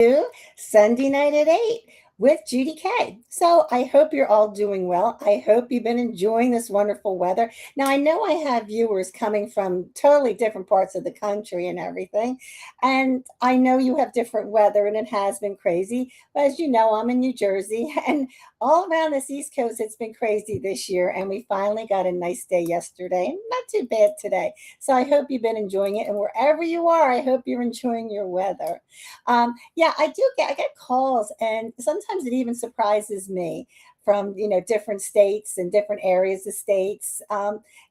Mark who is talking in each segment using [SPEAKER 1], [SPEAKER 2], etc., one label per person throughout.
[SPEAKER 1] to Sunday Night at 8 with Judy Kay. So I hope you're all doing well. I hope you've been enjoying this wonderful weather. Now, I know I have viewers coming from totally different parts of the country and everything. And I know you have different weather and it has been crazy. But as you know, I'm in New Jersey and all around this East Coast, it's been crazy this year. And we finally got a nice day yesterday. Not too bad today. So I hope you've been enjoying it. And wherever you are, I hope you're enjoying your weather. Yeah, I get calls, and sometimes it even surprises me from different states and different areas of states.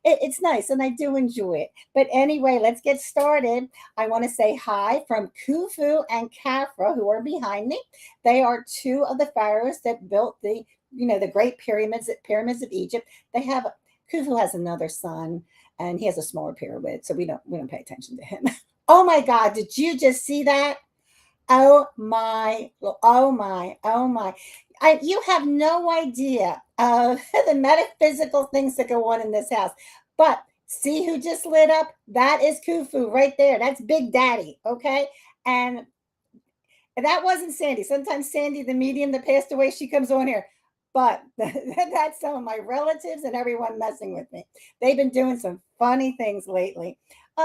[SPEAKER 1] It's nice, and I do enjoy it. But anyway, let's get started. I want to say hi from Khufu and Khafra, who are behind me. They are two of the pharaohs that built the great pyramids of Egypt. They have Khufu has another son, and he has a smaller pyramid, so we don't pay attention to him. Oh my God, did you just see that? Oh my, oh my, oh my. You have no idea of the metaphysical things that go on in this house. But see who just lit up? That is Khufu right there. That's Big Daddy, okay? And that wasn't Sandy. Sometimes Sandy, the medium that passed away, she comes on here. But that's some of my relatives and everyone messing with me. They've been doing some funny things lately.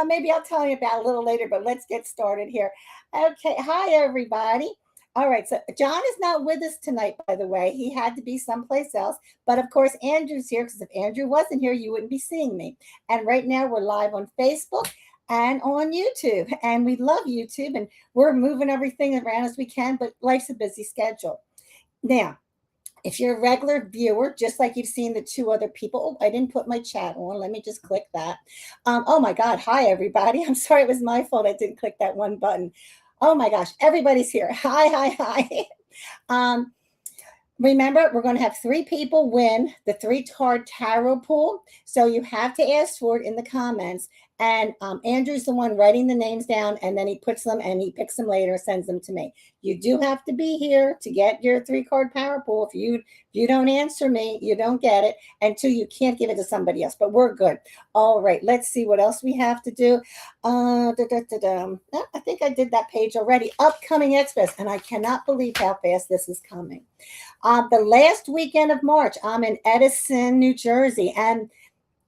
[SPEAKER 1] Maybe I'll tell you about a little later, but let's get started here. Okay. Hi, everybody. All right. So John is not with us tonight, by the way. He had to be someplace else. But of course, Andrew's here because if Andrew wasn't here, you wouldn't be seeing me. And right now, we're live on Facebook and on YouTube. And we love YouTube and we're moving everything around as we can, but life's a busy schedule. Now, if you're a regular viewer, just like you've seen the two other people, oh, I didn't put my chat on. Let me just click that. Oh my God. Hi, everybody. I'm sorry. It was my fault. I didn't click that one button. Oh my gosh. Everybody's here. Hi, hi, hi. um, Remember, we're going to have three people win the three-card tarot pool. So you have to ask for it in the comments. And Andrew's the one writing the names down, and then he puts them and he picks them later, sends them to me. You do have to be here to get your three-card power pool. If you don't answer me, you don't get it. And two, you can't give it to somebody else. But we're good. All right, let's see what else we have to do. I think I did that page already. Upcoming expos, and I cannot believe how fast this is coming. The last weekend of March, I'm in Edison, New Jersey, and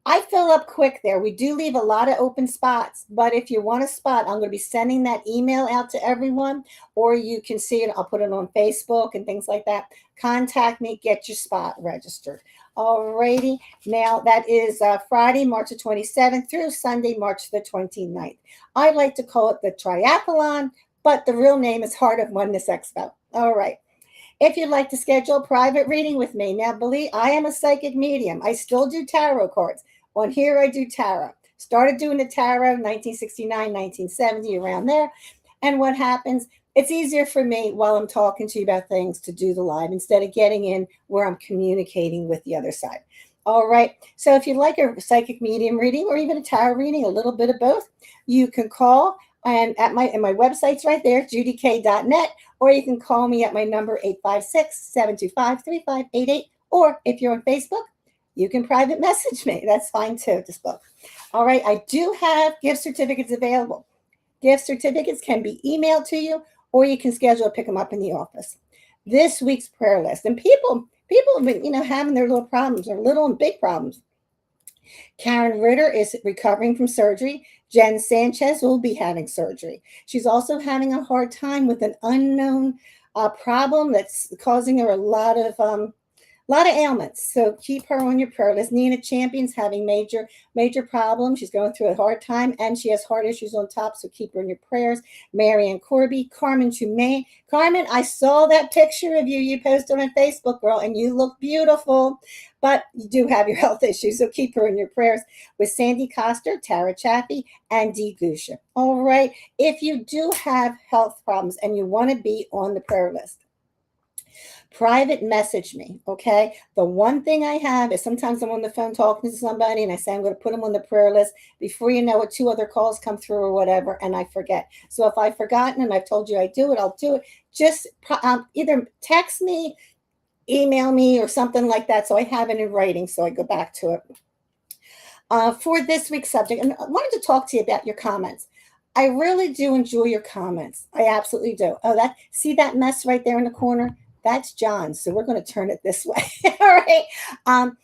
[SPEAKER 1] I fill up quick there. We do leave a lot of open spots, but if you want a spot, I'm going to be sending that email out to everyone, or you can see it. I'll put it on Facebook and things like that. Contact me, get your spot registered. Alrighty. Now that is Friday, March the 27th through Sunday, March the 29th. I like to call it the triathlon, but the real name is Heart of Oneness Expo. All right. If you'd like to schedule a private reading with me, now believe I am a psychic medium. I still do tarot cards. On here, I do tarot. Started doing the tarot 1969, 1970, around there. And what happens? It's easier for me while I'm talking to you about things to do the live instead of getting in where I'm communicating with the other side. All right. So if you'd like a psychic medium reading or even a tarot reading, a little bit of both, you can call. And my website's right there, judykay.net, or you can call me at my number 856-725-3588. Or if you're on Facebook, you can private message me. That's fine too, just both. All right, I do have gift certificates available. Gift certificates can be emailed to you, or you can schedule to pick them up in the office. This week's prayer list, and people have been, having their little problems, or little and big problems. Karen Ritter is recovering from surgery. Jen Sanchez will be having surgery. She's also having a hard time with an unknown problem that's causing her a lot of ailments. So keep her on your prayer list. Nina Champion's having major problems. She's going through a hard time, and she has heart issues on top. So keep her in your prayers. Marianne Corby, Carmen Trumaine. Carmen, I saw that picture of you posted on Facebook, girl, and you look beautiful. But you do have your health issues, so keep her in your prayers. With Sandy Coster, Tara Chaffee, and Dee Gusha. All right. If you do have health problems and you want to be on the prayer list, private message me, okay? The one thing I have is sometimes I'm on the phone talking to somebody and I say I'm going to put them on the prayer list. Before you know it, two other calls come through or whatever, and I forget. So if I've forgotten and I've told you I do it, I'll do it. Just either text me, email me, or something like that so I have it in writing so I go back to it. For this week's subject, and I wanted to talk to you about your comments. I really do enjoy your comments. I absolutely do. Oh, see that mess right there in the corner? That's John. So we're going to turn it this way. All right. Um,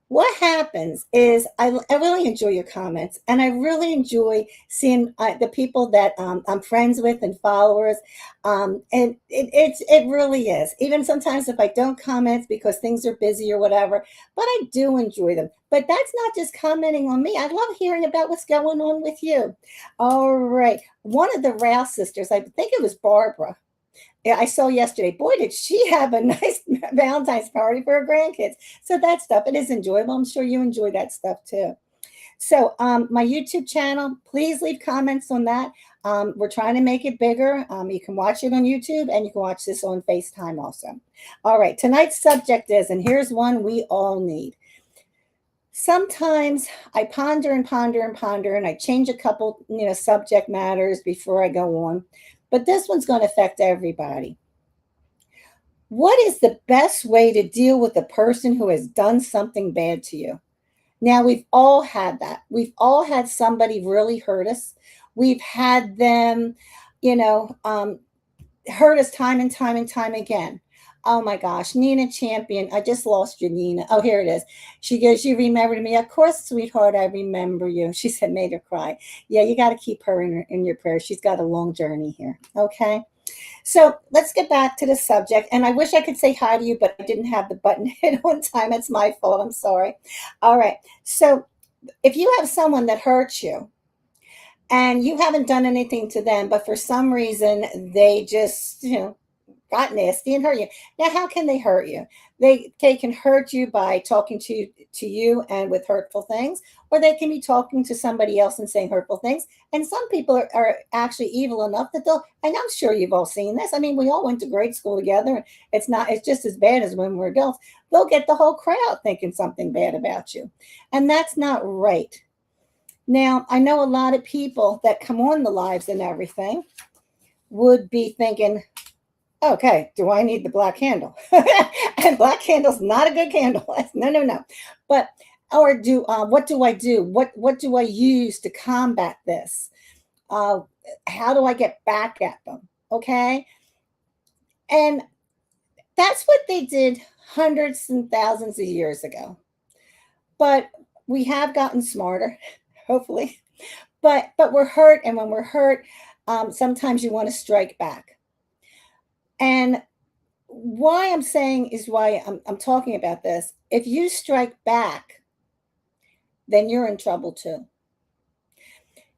[SPEAKER 1] what happens is I really enjoy your comments, and I really enjoy seeing the people that I'm friends with and followers. And it really is. Even sometimes if I don't comment because things are busy or whatever, but I do enjoy them. But that's not just commenting on me. I love hearing about what's going on with you. All right. One of the Rouse sisters, I think it was Barbara, yeah, I saw yesterday. Boy, did she have a nice Valentine's party for her grandkids. So that stuff, it is enjoyable. I'm sure you enjoy that stuff too. So my YouTube channel, please leave comments on that. We're trying to make it bigger. You can watch it on YouTube and you can watch this on FaceTime also. All right, tonight's subject is, and here's one we all need. Sometimes I ponder and ponder and ponder, and I change a couple, subject matters before I go on. But this one's going to affect everybody. What is the best way to deal with a person who has done something bad to you? Now, we've all had that. We've all had somebody really hurt us. We've had them, you know, um, hurt us time and time and time again. Oh my gosh, Nina Champion. I just lost you, Nina. Oh, here it is. She goes, "You remembered me." Of course, sweetheart, I remember you. She said, made her cry. Yeah, you got to keep her in your prayers. She's got a long journey here. Okay. So let's get back to the subject. And I wish I could say hi to you, but I didn't have the button hit on time. It's my fault. I'm sorry. All right. So if you have someone that hurts you and you haven't done anything to them, but for some reason they just, got nasty and hurt you. Now, how can they hurt you? They can hurt you by talking to you and with hurtful things, or they can be talking to somebody else and saying hurtful things. And some people are actually evil enough that they'll, and I'm sure you've all seen this. I mean, we all went to grade school together. It's just as bad as when we're adults. They'll get the whole crowd thinking something bad about you. And that's not right. Now, I know a lot of people that come on the lives and everything would be thinking, okay, do I need the black candle? And black candle's not a good candle. No, no, no. But or do what do I do? What do I use to combat this? Uh, how do I get back at them? Okay, and that's what they did hundreds and thousands of years ago. But we have gotten smarter, hopefully. But we're hurt, and when we're hurt, sometimes you want to strike back. And why I'm saying is why I'm talking about this. If you strike back, then you're in trouble too.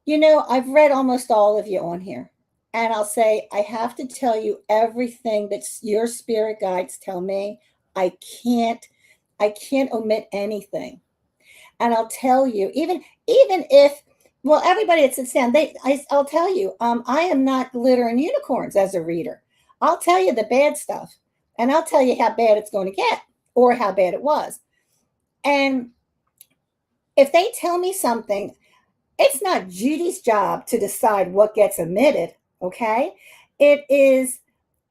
[SPEAKER 1] I've read almost all of you on here, and I'll say I have to tell you everything that your spirit guides tell me. I can't, I can't omit anything, and I'll tell you even if. Well, everybody that sits down, I'll tell you, I am not glitter and unicorns as a reader. I'll tell you the bad stuff, and I'll tell you how bad it's going to get or how bad it was. And if they tell me something, it's not Judy's job to decide what gets omitted, okay? It is,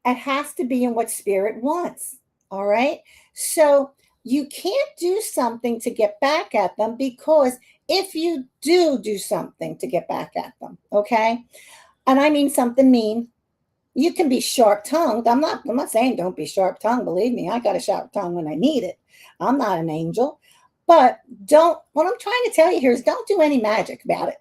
[SPEAKER 1] it has to be in what spirit wants, all right? So you can't do something to get back at them, because if you do something to get back at them, okay? And I mean something mean, you can be sharp tongued. I'm not saying don't be sharp tongued. Believe me, I got a sharp tongue when I need it. I'm not an angel. But what I'm trying to tell you here is don't do any magic about it.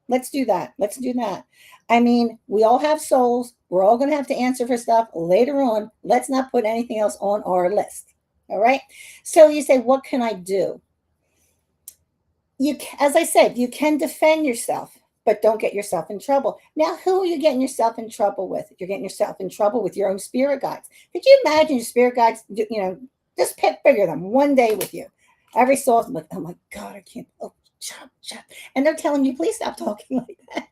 [SPEAKER 1] Let's do that. Let's do that. I mean, we all have souls. We're all going to have to answer for stuff later on. Let's not put anything else on our list. All right. So you say, what can I do? As I said, you can defend yourself, but don't get yourself in trouble. Now, who are you getting yourself in trouble with? You're getting yourself in trouble with your own spirit guides. Could you imagine your spirit guides, just figure them one day with you? Every so often, like, oh my God, I can't. Oh, shut up. And they're telling you, please stop talking like that.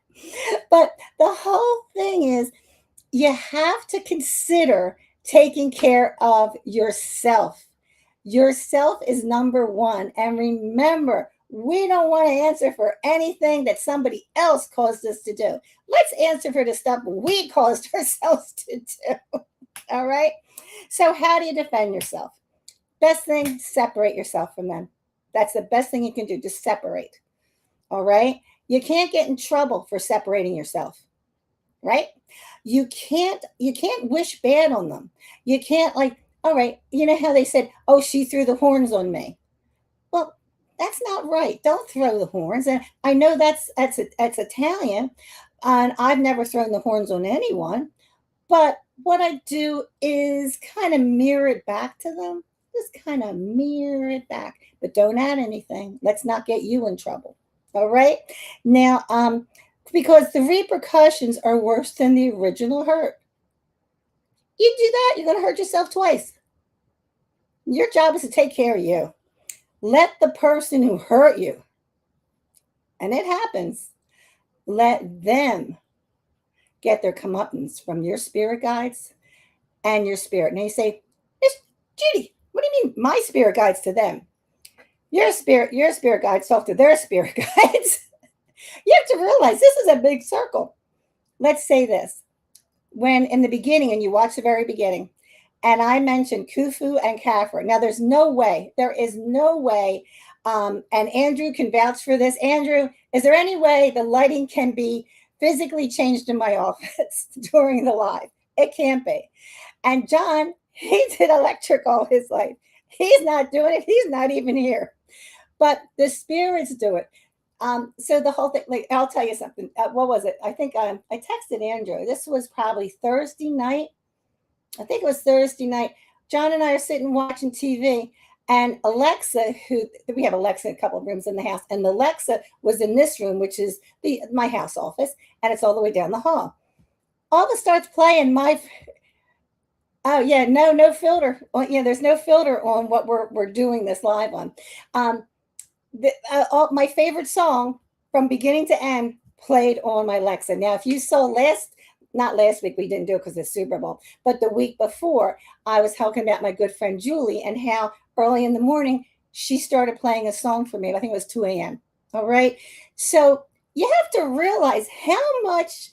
[SPEAKER 1] But the whole thing is, you have to consider taking care of yourself. Yourself is number one. And remember, we don't want to answer for anything that somebody else caused us to do. Let's answer for the stuff we caused ourselves to do. All right. So how do you defend yourself? Best thing, separate yourself from them. That's the best thing you can do, just separate. All right. You can't get in trouble for separating yourself, right? You can't wish bad on them. You can't like, all right, you know how they said, oh, she threw the horns on me. Well, that's not right. Don't throw the horns. And I know that's Italian, and I've never thrown the horns on anyone. But what I do is kind of mirror it back to them. Just kind of mirror it back, but don't add anything. Let's not get you in trouble. All right. Now, because the repercussions are worse than the original hurt. You do that, you're going to hurt yourself twice. Your job is to take care of you. Let the person who hurt you, and it happens, let them get their comeuppance from your spirit guides and your spirit. Now you say, Miss Judy, what do you mean my spirit guides to them? Your spirit guides talk to their spirit guides. You have to realize this is a big circle. Let's say this. When in the beginning, and you watch the very beginning, and I mentioned Khufu and Khafre. Now, there is no way, and Andrew can vouch for this. Andrew, is there any way the lighting can be physically changed in my office during the live? It can't be. And John, he did electric all his life. He's not doing it. He's not even here. But the spirits do it. So the whole thing, like, I'll tell you something. What was it? I think I texted Andrew. This was probably Thursday night. I think it was Thursday night. John and I are sitting watching TV, and Alexa, we have Alexa in a couple of rooms in the house, and Alexa was in this room, which is my house office, and it's all the way down the hall. All of it starts playing oh yeah, no filter. Yeah, there's no filter on what we're doing this live on. My favorite song from beginning to end played on my Alexa. Now, if you saw not last week, we didn't do it because of the Super Bowl, but the week before, I was talking about my good friend Julie and how early in the morning she started playing a song for me. I think it was 2 a.m. All right. So you have to realize how much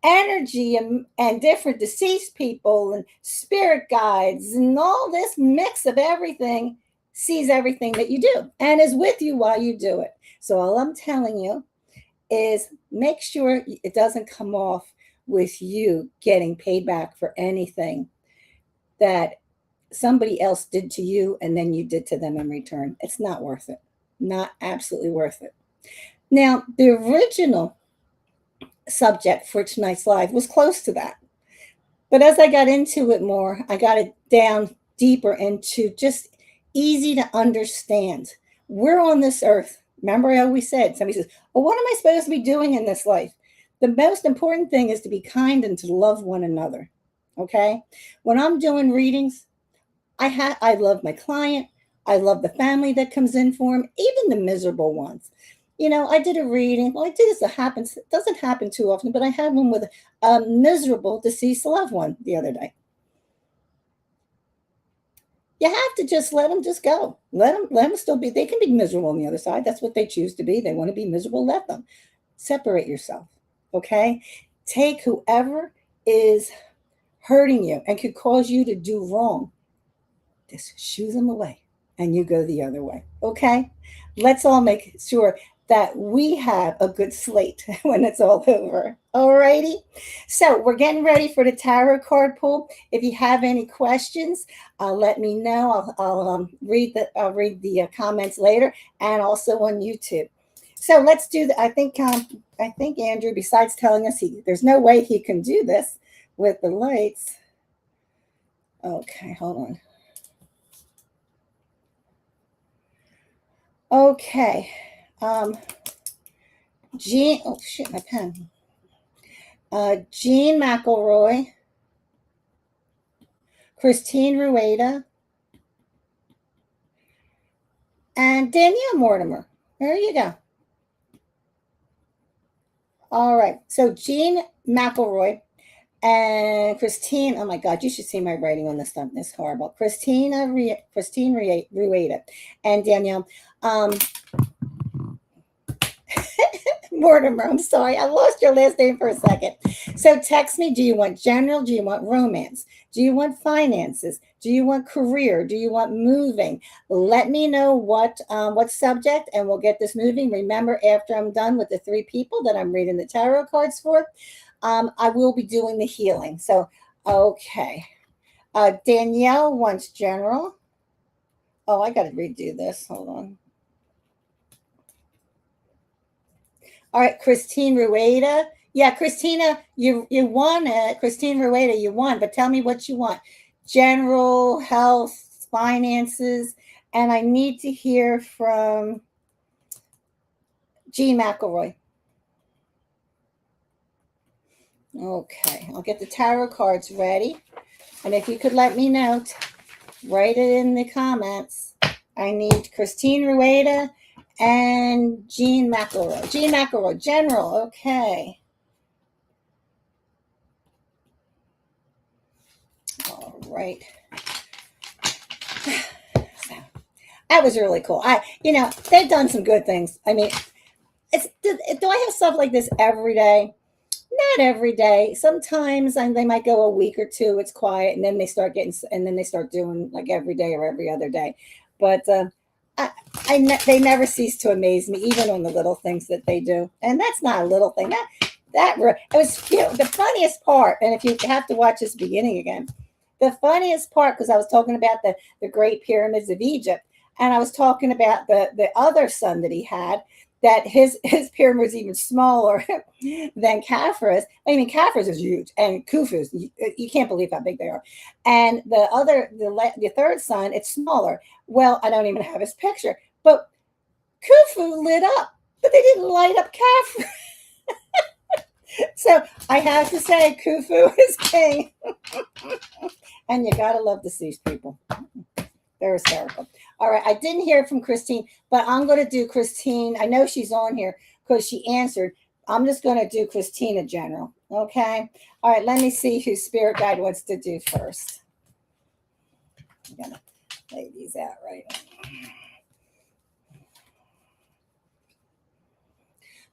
[SPEAKER 1] energy and different deceased people and spirit guides and all this mix of everything sees everything that you do and is with you while you do it. So all I'm telling you is make sure it doesn't come off with you getting paid back for anything that somebody else did to you and then you did to them in return. It's not worth it. Not absolutely worth it. Now, the original subject for tonight's live was close to that. But as I got into it more, I got it down deeper into just easy to understand. We're on this earth. Remember, I always said, somebody says, well, what am I supposed to be doing in this life? The most important thing is to be kind and to love one another. Okay? When I'm doing readings, I love my client. I love the family that comes in for them, even the miserable ones. You know, I did a reading. Well, I did this. It doesn't happen too often, but I had one with a miserable deceased loved one the other day. You have to just let them just go. Let them still be. They can be miserable on the other side. That's what they choose to be. They want to be miserable. Let them. Separate yourself. Okay? Take whoever is hurting you and could cause you to do wrong. Just shoo them away and you go the other way. Okay? Let's all make sure that we have a good slate when it's all over. All righty. So we're getting ready for the tarot card pull. If you have any questions, let me know. I'll read the comments later, and also on YouTube. So let's do that. I think Andrew, besides telling us there's no way he can do this with the lights. Okay, hold on. Okay. Jean, oh shit, my pen. Jean McElroy, Christine Rueda, and Danielle Mortimer. There you go. All right. So Jean McElroy and Christine. Oh my God, you should see my writing on this stuff. It's horrible. Christine Rueda and Danielle Mortimer. I'm sorry, I lost your last name for a second. So text me. Do you want general? Do you want romance? Do you want finances? Do you want career? Do you want moving? Let me know what subject, and we'll get this moving. Remember, after I'm done with the three people that I'm reading the tarot cards for, I will be doing the healing. So, okay. Danielle wants general. Oh, I got to redo this. Hold on. All right, Christine Rueda. Yeah, Christina, you won it. Christine Rueda, you won. But tell me what you want: general, health, finances, and I need to hear from Jean McElroy. Okay, I'll get the tarot cards ready, and if you could let me know, write it in the comments. I need Christine Rueda and Jean McElroy. Jean McElroy, general. Okay. All right. That was really cool. They've done some good things. I mean, do I have stuff like this every day? Not every day. Sometimes they might go a week or two. It's quiet, and then they start doing like every day or every other day. But they never cease to amaze me, even on the little things that they do. And that's not a little thing. It was the funniest part. And if you have to watch this beginning again, the funniest part, because I was talking about the Great Pyramids of Egypt, and I was talking about the other son that he had, that his pyramid was even smaller than Khafra's. I mean, Khafra's is huge, and Khufu's, you can't believe how big they are. And the third son, it's smaller. Well, I don't even have his picture, but Khufu lit up, but they didn't light up Khafra. So I have to say, Khufu is king. And you gotta love deceased people. They're hysterical. All right, I didn't hear from Christine, but I'm going to do Christine. I know she's on here because she answered. I'm just going to do Christina general. Okay. All right, let me see who Spirit Guide wants to do first. I'm going to lay these out right.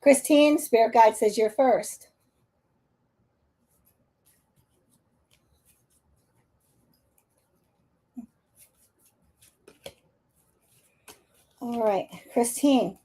[SPEAKER 1] Christine, Spirit Guide says you're first. All right, Christine's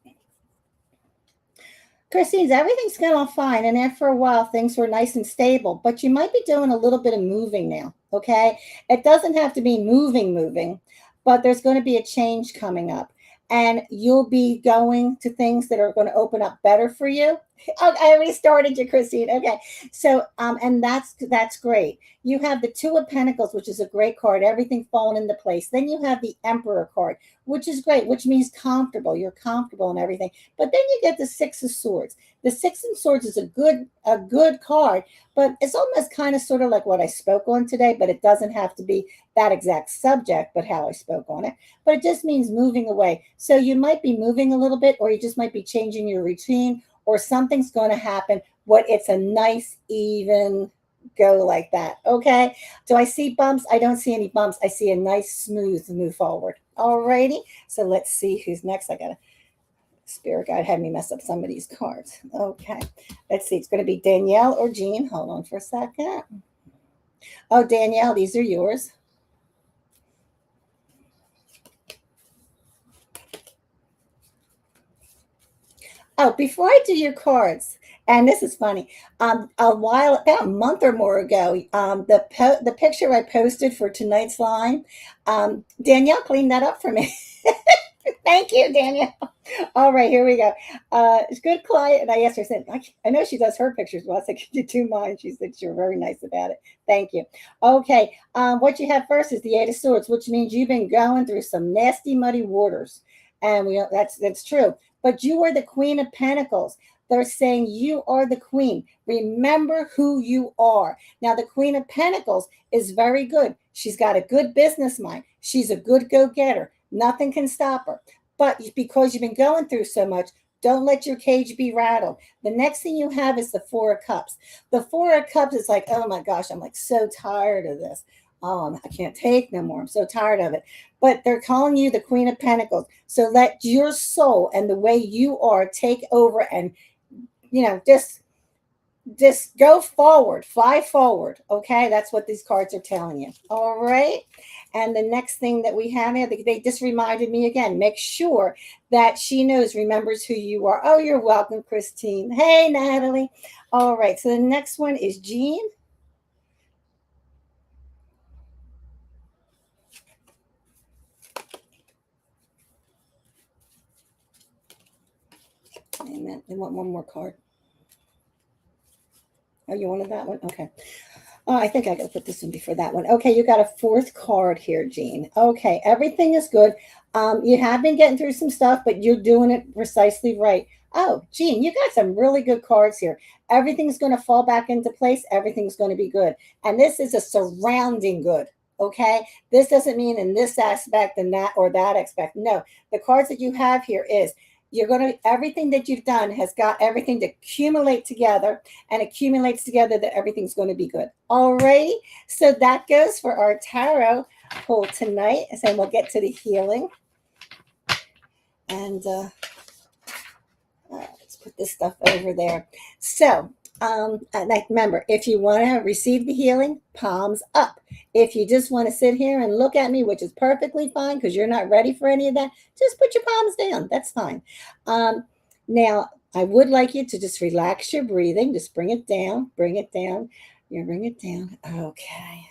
[SPEAKER 1] everything's going fine. And after a while, things were nice and stable, but you might be doing a little bit of moving now. Okay. It doesn't have to be moving, but there's going to be a change coming up, and you'll be going to things that are going to open up better for you. Oh, I already started you, Christine. Okay. So, and that's great. You have the Two of Pentacles, which is a great card, everything falling into place. Then you have the Emperor card, which is great, which means comfortable. You're comfortable and everything. But then you get the Six of Swords. The Six of Swords is a good card, but it's almost kind of sort of like what I spoke on today, but it doesn't have to be that exact subject, but how I spoke on it. But it just means moving away. So you might be moving a little bit, or you just might be changing your routine, or something's going to happen. It's a nice, even go like that. Okay. Do I see bumps? I don't see any bumps. I see a nice, smooth move forward. Alrighty. So let's see who's next. I got to Spirit Guide had me mess up some of these cards. Okay. Let's see. It's going to be Danielle or Jean. Hold on for a second. Oh, Danielle, these are yours. Oh, before I do your cards, and this is funny, about a month or more ago, the picture I posted for tonight's line, Danielle cleaned that up for me. Thank you, Danielle. All right, here we go. It's good client, and I asked her, I said, I know she does her pictures well. I said, could you do mine? She said she was very nice about it. Thank you. Okay, what you have first is the Eight of Swords, which means you've been going through some nasty, muddy waters, and that's true. But you are the Queen of Pentacles. They're saying you are the queen. Remember who you are. Now, the Queen of Pentacles is very good. She's got a good business mind. She's a good go-getter. Nothing can stop her. But because you've been going through so much, don't let your cage be rattled. The next thing you have is the Four of Cups. The Four of Cups is like, oh my gosh, I'm like so tired of this. I can't take no more. I'm so tired of it. But they're calling you the Queen of Pentacles. So let your soul and the way you are take over, and just just go forward, fly forward. Okay, that's what these cards are telling you. All right. And the next thing that we have here, they just reminded me again, make sure that she knows, remembers who you are. Oh, you're welcome, Christine. Hey, Natalie. All right. So the next one is Jean. Amen. They want one more card. Oh, you wanted that one? Okay. Oh, I think I got to put this one before that one. Okay, you got a fourth card here, Jean. Okay, everything is good. You have been getting through some stuff, but you're doing it precisely right. Oh, Jean, you got some really good cards here. Everything's going to fall back into place. Everything's going to be good. And this is a surrounding good. Okay, this doesn't mean in this aspect and that or that aspect. No, the cards that you have here is you're going to, everything that you've done has got everything to accumulate together and accumulates together that everything's going to be good. Alrighty, so that goes for our tarot pull tonight. And we'll get to the healing. And let's put this stuff over there. So, like, remember, if you want to receive the healing, palms up. If you just want to sit here and look at me, which is perfectly fine because you're not ready for any of that, just put your palms down. That's fine. Now, I would like you to just relax your breathing. Just bring it down. Bring it down. You bring it down. Okay.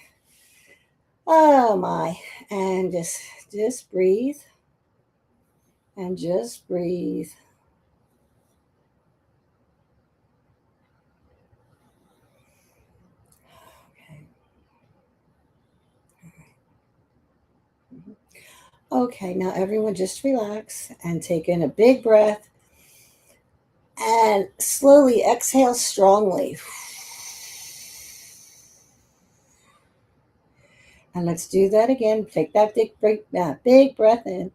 [SPEAKER 1] Oh my. And just breathe. And just breathe. Okay, now everyone just relax and take in a big breath and slowly exhale strongly. And let's do that again. Take that big breath in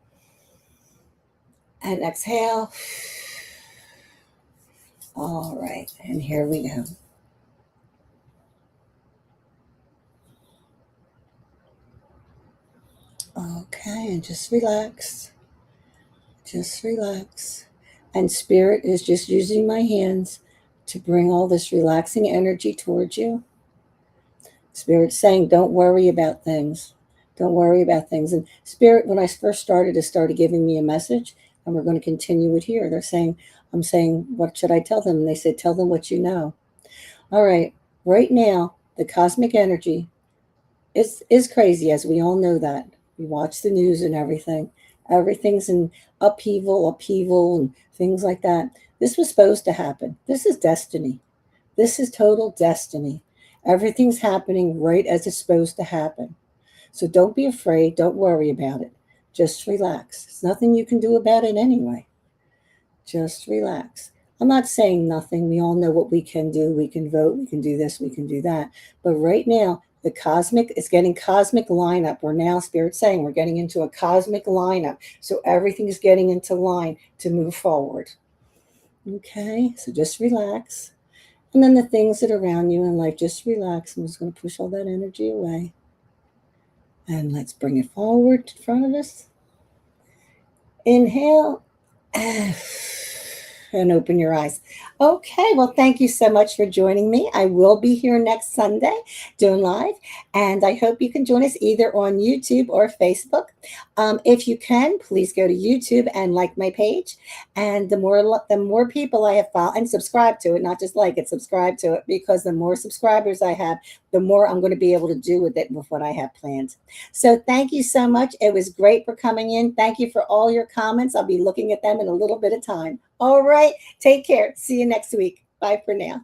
[SPEAKER 1] and exhale. All right, and here we go. Okay, and just relax. Just relax. And Spirit is just using my hands to bring all this relaxing energy towards you. Spirit's saying, don't worry about things. Don't worry about things. And Spirit, when I first started, it started giving me a message, and we're going to continue it here. They're saying, I'm saying, what should I tell them? And they said, tell them what you know. All right. Right now, the cosmic energy is crazy, as we all know that. We watch the news and everything. Everything's in upheaval, and things like that. This was supposed to happen. This is destiny. This is total destiny. Everything's happening right as it's supposed to happen. So don't be afraid. Don't worry about it. Just relax. There's nothing you can do about it anyway. Just relax. I'm not saying nothing. We all know what we can do. We can vote. We can do this. We can do that. But right now, the cosmic is getting cosmic lineup. We're now, Spirit's saying, we're getting into a cosmic lineup. So everything is getting into line to move forward. Okay, so just relax. And then the things that are around you in life, just relax. I'm just going to push all that energy away. And let's bring it forward in front of us. Inhale. And open your eyes. Okay, well, thank you so much for joining me. I will be here next Sunday doing live, and I hope you can join us either on YouTube or Facebook. If you can, please go to YouTube and like my page. And the more people I have followed and subscribe to it, not just like it, subscribe to it, because the more subscribers I have, the more I'm going to be able to do with it with what I have planned. So thank you so much. It was great for coming in. Thank you for all your comments. I'll be looking at them in a little bit of time. All right. Take care. See you next week. Bye for now.